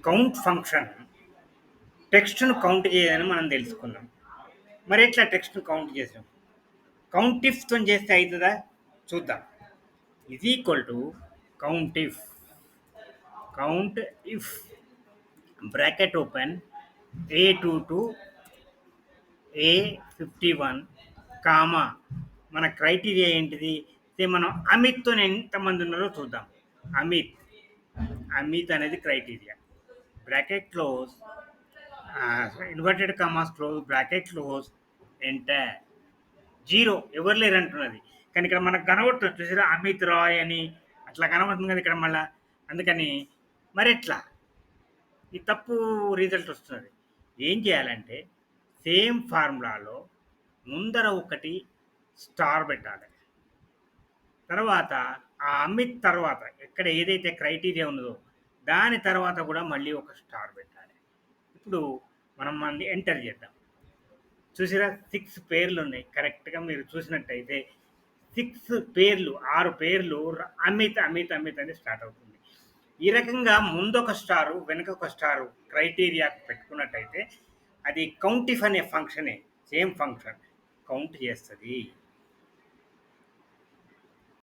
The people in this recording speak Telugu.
కౌంట్ ఫంక్షన్ టెక్స్ట్‌ను కౌంట్ చేయదని మనం తెలుసుకున్నాం. మరెట్లా టెక్స్ట్‌ని కౌంట్ చేసాం? కౌంట్ ఇఫ్‌తోని చేస్తే అయితదా? చూద్దాం. Is equal to count if, count if bracket open A22 A51 comma మన క్రైటీరియా ఏంటిది? మనం అమిత్‌తోని ఎంతమంది ఉన్నారో చూద్దాం. అమిత్, అమిత్ అనేది criteria. Bracket close, inverted commas close, bracket close, enter. 0 ఎవరు లేరంటున్నది. కానీ ఇక్కడ మనకు కనబడుతుంది చూసారా? అమిత్ రాయ్ అని అట్లా కనబడుతుంది కదా ఇక్కడ మళ్ళా. అందుకని మరెట్లా? ఈ తప్పు రిజల్ట్ వస్తున్నది. ఏం చేయాలంటే సేమ్ ఫార్ములాలో ముందర ఒకటి స్టార్ పెట్టాలి. తర్వాత ఆ అమిత్ తర్వాత ఎక్కడ ఏదైతే క్రైటీరియా ఉన్నదో దాని తర్వాత కూడా మళ్ళీ ఒక స్టార్ పెట్టాలి. ఇప్పుడు మనం మళ్ళీ ఎంటర్ చేద్దాం. చూసారా 6 పేర్లు ఉన్నాయి. కరెక్ట్‌గా మీరు చూసినట్టయితే 6 పేర్లు, 6 పేర్లు అమిత్, అమిత్, అమిత్ అని స్టార్ట్ అవుతుంది. ఈ రకంగా ముందొక స్టారు, వెనకొక స్టారు క్రైటీరియా పెట్టుకున్నట్టయితే అది కౌంటిఫ్ అనే ఫంక్షనే. సేమ్ ఫంక్షన్ కౌంట్ చేస్తది.